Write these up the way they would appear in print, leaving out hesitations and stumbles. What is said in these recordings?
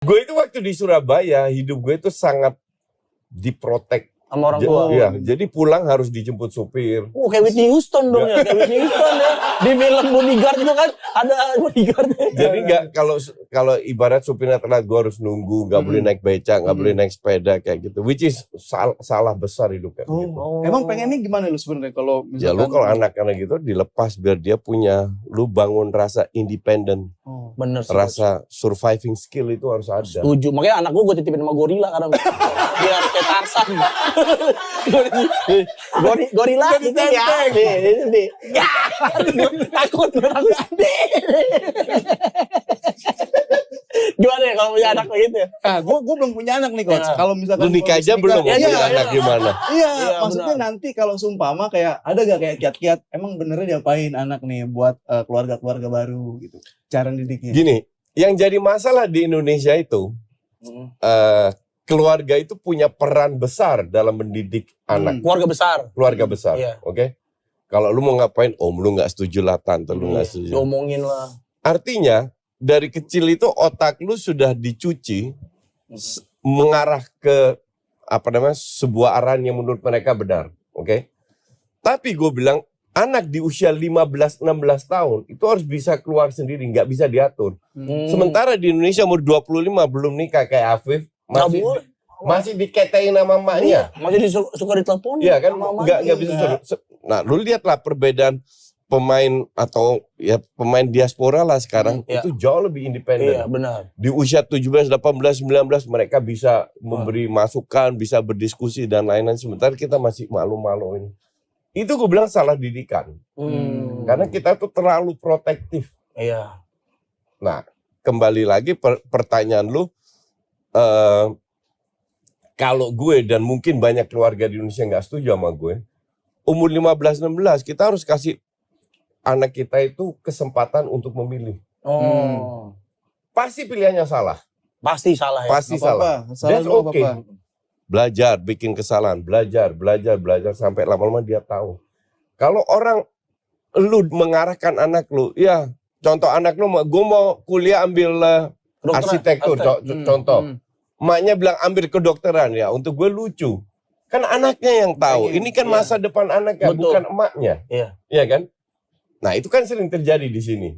Gue itu waktu di Surabaya, hidup gue itu sangat diprotek sama orang tua. Iya, jadi pulang harus dijemput supir. Kayak Whitney Houston dong ya, kayak Whitney Houston ya. Di film Bodyguard itu kan ada bodyguard. Jadi nggak kalau ibarat supirnya telat, gue harus nunggu, nggak boleh naik beca, nggak boleh naik sepeda kayak gitu. Which is salah besar hidup kayak gitu. Emang pengennya gimana lu sebenarnya kalau misalkan? Ya lu kalau anak-anak gitu dilepas biar dia punya, lu bangun rasa independen. Bener sih. Rasa surviving skill itu harus ada. Setuju. Makanya anak gue titipin sama gorila kadang. Biar kayak Tarzan. Gorila gitu ya. Ya. Takut. Gimana ya kalau punya anak begitu ya? Gue belum punya anak nih coach. Kalau misalkan Lu nikah aja belum mau punya anak gimana? Iya, maksudnya nanti kalau sumpama kayak ada gak kayak kiat-kiat emang benernya diapain anak nih buat keluarga-keluarga baru gitu. Cara didiknya. Gini, yang jadi masalah di Indonesia itu keluarga itu punya peran besar dalam mendidik anak. Keluarga besar, Iya. Oke? Kalau lu mau ngapain, lu nggak setuju lah, tante lu nggak setuju. Diomongin lah. Artinya dari kecil itu otak lu sudah dicuci mengarah ke sebuah arahan yang menurut mereka benar, oke? Tapi gue bilang anak di usia 15-16 tahun itu harus bisa keluar sendiri, nggak bisa diatur. Sementara di Indonesia umur 25 belum nikah kayak Afif, masih diketain sama emaknya. Masih suka ditelepon. Iya kan, nggak bisa. Nah, lu lihatlah perbedaan pemain atau ya pemain diaspora lah sekarang itu jauh lebih independen. Iya, benar. Di usia 17, 18, 19 mereka bisa memberi masukan, bisa berdiskusi dan lain-lain. Sementara kita masih malu-maluin. Itu gue bilang salah didikan. Karena kita tuh terlalu protektif. Iya. Nah, kembali lagi pertanyaan lu, kalau gue dan mungkin banyak keluarga di Indonesia nggak setuju sama gue, umur 15-16 kita harus kasih anak kita itu kesempatan untuk memilih. Pasti pilihannya salah. Pasti salah ya. Pasti salah. That's okay. Belajar, bikin kesalahan, belajar sampai lama-lama dia tahu. Kalau orang lu mengarahkan anak lu, ya contoh anak lu, gue mau kuliah ambil arsitektur, contoh. Emaknya bilang ambil kedokteran, ya untuk gue lucu. Kan anaknya yang tahu. Ini kan masa depan anaknya, bukan emaknya. Iya kan? Nah itu kan sering terjadi di sini.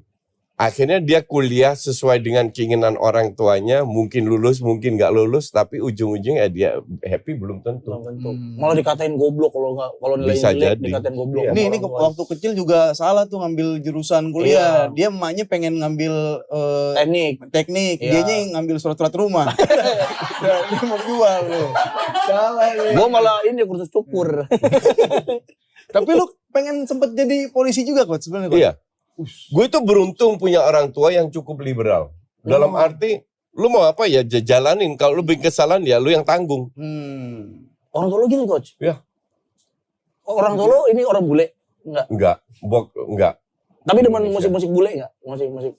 Akhirnya dia kuliah sesuai dengan keinginan orang tuanya. Mungkin lulus, mungkin nggak lulus. Tapi ujung-ujungnya dia happy belum tentu. Malah dikatain goblok kalau nilai jelek dikatain goblok. Ini waktu kecil juga salah tuh ngambil jurusan kuliah. Dia emaknya pengen ngambil teknik. Dianya ngambil surat-surat rumah. Dia mau jual loh. Salah. Gue malah ini kursus cukur. Tapi lu pengen sempet jadi polisi juga coach sebenarnya. Iya. Gue tuh beruntung punya orang tua yang cukup liberal. Dalam arti, lu mau apa ya jalanin. Kalau lu bikin kesalahan ya lu yang tanggung. Orang tua lu gitu coach? Iya. Orang tua lu ini orang bule? Enggak. Tapi demen musik-musik bule enggak? Musik. Musik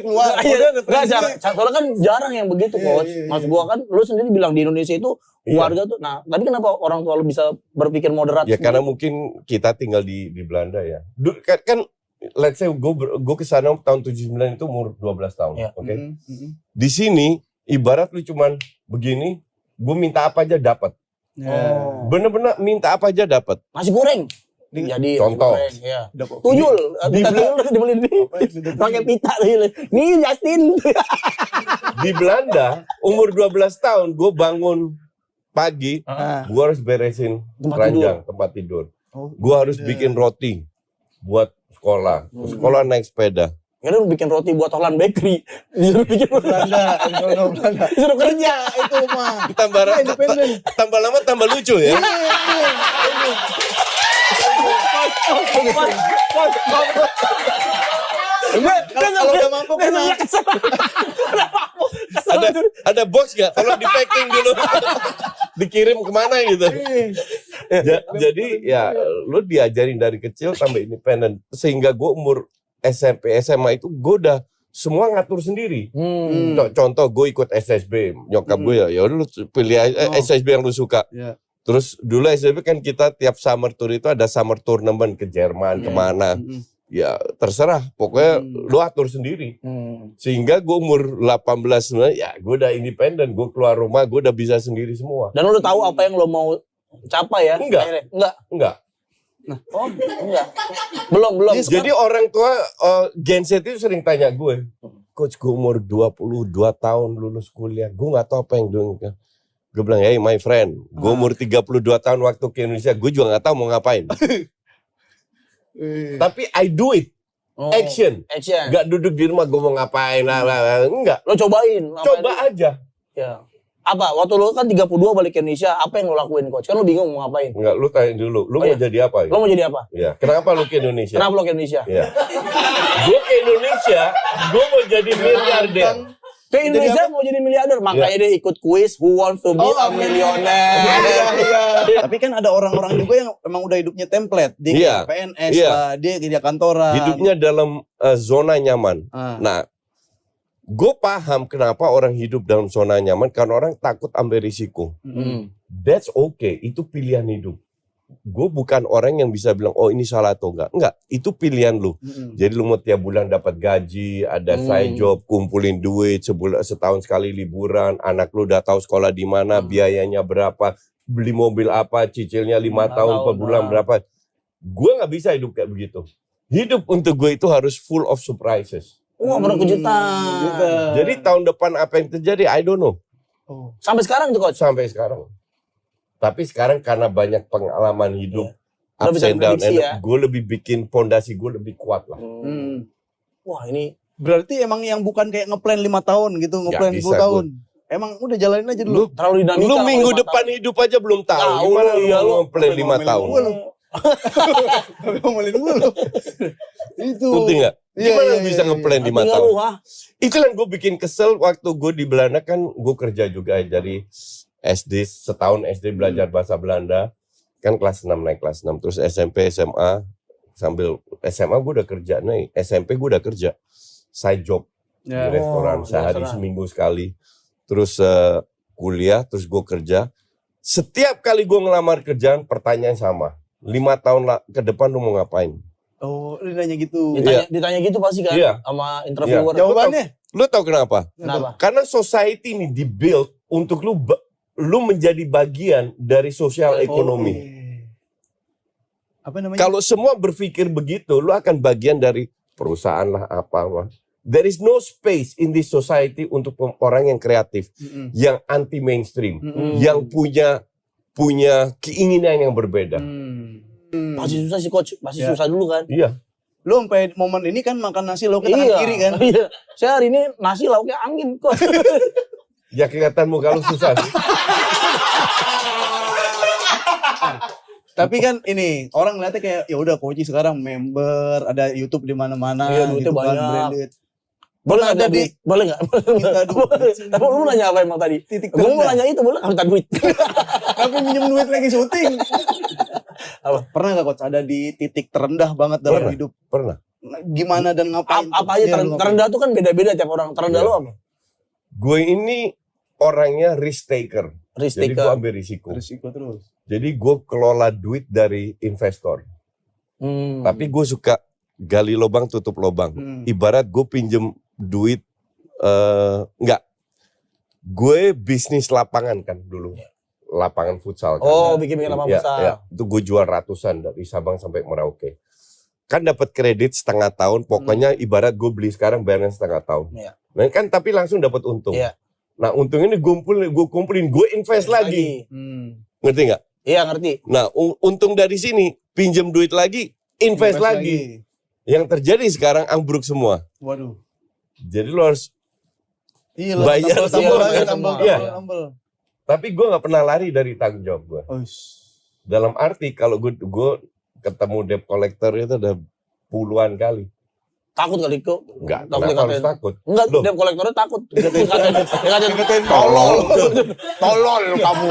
luar. Soalnya kan jarang yang begitu coach. Mas gua kan, lu sendiri bilang di Indonesia itu keluarga tuh. Nah, tadi kenapa orang tua lu bisa berpikir moderat? Ya karena mungkin kita tinggal di Belanda ya. Kan let's say gue kesana tahun 79 itu umur 12 tahun. Oke. Di sini ibarat lu cuman begini, gue minta apa aja dapat. Bener-bener minta apa aja dapat. Nasi goreng. Jadi contoh. Tuyul. Dibeliin pakai pita tuyul. Nih Justin. Di Belanda umur 12 tahun gue bangun pagi, gue harus beresin ranjang tempat tidur. Gue harus bikin roti buat sekolah. Sekolah naik sepeda. Ya lu bikin roti buat Holland Bakery. Disuruh bikin Belanda. Disuruh kerja itu mah. Tambah lama tambah lucu ya. Kalau udah mampu kena. Ada box gak? Tolong di packing dulu. Dikirim kemana gitu. Jadi ya lu diajarin dari kecil sampai independen. Sehingga gue umur SMP, SMA itu gue udah semua ngatur sendiri. Contoh gue ikut SSB. Nyokap gue ya lu pilih SSB yang lu suka. Terus dulu SSB kan kita tiap summer tour itu ada summer tournament ke Jerman, kemana. ya terserah. Pokoknya lu atur sendiri. Sehingga gue umur 18 sebenarnya, ya gue udah independen. Gue keluar rumah, gue udah bisa sendiri semua. Dan lu udah tahu apa yang lo mau capai ya? Enggak. Akhirnya? Enggak. Enggak. Oh, enggak. Belum. Jadi orang tua Gen Z itu sering tanya gue, Coach, gue umur 22 tahun lulus kuliah, gue gak tahu apa yang gue. Gue bilang, hey my friend, gue umur 32 tahun waktu ke Indonesia, gue juga gak tahu mau ngapain. Tapi I do it. Action. Gak duduk di rumah gue mau ngapain. Enggak. Lo cobain. Coba aja. Ya. Apa? Waktu lo kan 32 balik ke Indonesia, apa yang lo lakuin, Coach? Kan lo bingung mau ngapain. Enggak, lu tanya dulu. Lu mau jadi apa? Lo mau jadi apa? Ya. Kenapa lu ke Indonesia? Kenapa lo ke Indonesia? Ya. Gue ke Indonesia, gue mau jadi miliarder. Ke Indonesia mau jadi miliarder, makanya dia ikut kuis Who Wants to Be a Millionaire. Tapi kan ada orang-orang juga yang emang udah hidupnya template. Dia PNS lah, dia kerja kantoran. Hidupnya dalam zona nyaman. Nah, gue paham kenapa orang hidup dalam zona nyaman, karena orang takut ambil risiko. That's okay, itu pilihan hidup. Gue bukan orang yang bisa bilang, oh ini salah atau enggak. Enggak, itu pilihan lu. Jadi lu mau tiap bulan dapat gaji, ada side job, kumpulin duit, setahun sekali liburan, anak lu udah tahu sekolah di mana, biayanya berapa, beli mobil apa, cicilnya 5 tahun per bulan berapa. Gue nggak bisa hidup kayak begitu. Hidup untuk gue itu harus full of surprises. Wah, bener kejutan. Jadi tahun depan apa yang terjadi, I don't know. Sampai sekarang tuh, Coach? Sampai sekarang. Tapi sekarang karena banyak pengalaman hidup, ups and down, gue lebih bikin pondasi gue lebih kuat lah. Wah, ini berarti emang yang bukan kayak ngeplan 5 tahun gitu, ngeplan 10 tahun. Emang udah jalanin aja dulu. Terlalu dinamika. Lu minggu depan hidup aja belum tahu. Gimana lu ngeplan 5 tahun? Tapi ngomelin dulu. Itu. Penting gak? Gimana lu bisa ngeplan 5 tahun? Itu yang gue bikin kesel waktu gue di Belanda, kan gue kerja juga dari SD, setahun SD belajar bahasa Belanda, kan kelas 6 naik kelas 6, terus SMP, SMA, sambil SMA gue udah kerja nih, SMP gue udah kerja, side job di restoran, sehari seminggu sekali, terus kuliah, terus gue kerja, setiap kali gue ngelamar kerjaan, pertanyaan sama, 5 tahun ke depan lu mau ngapain? Oh, ditanya gitu. Ditanya gitu pasti kan, sama interviewer. Jawabannya? Lu tau kenapa? Kenapa? Karena society ini dibuild untuk lu menjadi bagian dari sosial ekonomi. Apa namanya? Kalau semua berpikir begitu, lu akan bagian dari perusahaan lah apa. There is no space in this society untuk orang yang kreatif, yang anti mainstream, yang punya keinginan yang berbeda. Pasti susah sih, Coach. Pasti susah dulu kan. Iya. Lu sampai momen ini kan makan nasi lauknya tangan kiri kan? Iya. Saya hari ini nasi lauknya angin, Coach. Ya kelihatan muka lu susah sih. Tapi kan ini orang ngeliatnya kayak ya udah Koji sekarang member, ada YouTube di mana-mana, iya, duitnya gitu kan, banyak. branded. Boleh ada di boleh enggak? Minta duit. Tapi lu nanya apa emang tadi? Gue mau nanya itu, boleh minta duit. Tapi minjem duit lagi syuting. Apa? Pernah gak Coach ada di titik terendah banget dalam hidup? Pernah. Gimana dan ngapain? Apa aja terendah tuh kan beda-beda tiap orang. Terendah lu apa? Gue ini orangnya risk taker. Jadi gue ambil risiko. Risiko terus. Jadi gue kelola duit dari investor. Tapi gue suka gali lubang tutup lubang. Ibarat gue pinjem duit, enggak. Gue bisnis lapangan kan dulu. Lapangan futsal. Kan. Oh, bikin lapangan futsal. Ya. Itu gue jual ratusan dari Sabang sampai Merauke. Kan dapat kredit setengah tahun. Pokoknya ibarat gue beli sekarang bayarnya setengah tahun. Ya. Nah kan tapi langsung dapat untung. Ya. Nah untung ini gue kumpulin, gue invest lagi. Ngerti nggak? Iya ngerti. Nah untung dari sini, pinjem duit lagi, invest lagi. Yang terjadi sekarang ambruk semua. Waduh. Jadi lo harus bayar tambah. Tapi gue nggak pernah lari dari tanggung jawab gue. Dalam arti kalau gue ketemu debt collector itu udah puluhan kali. Takut kali kok. Enggak, kenapa harus takut? Enggak, debt collectornya takut. Dikatain tolol. Tolol kamu.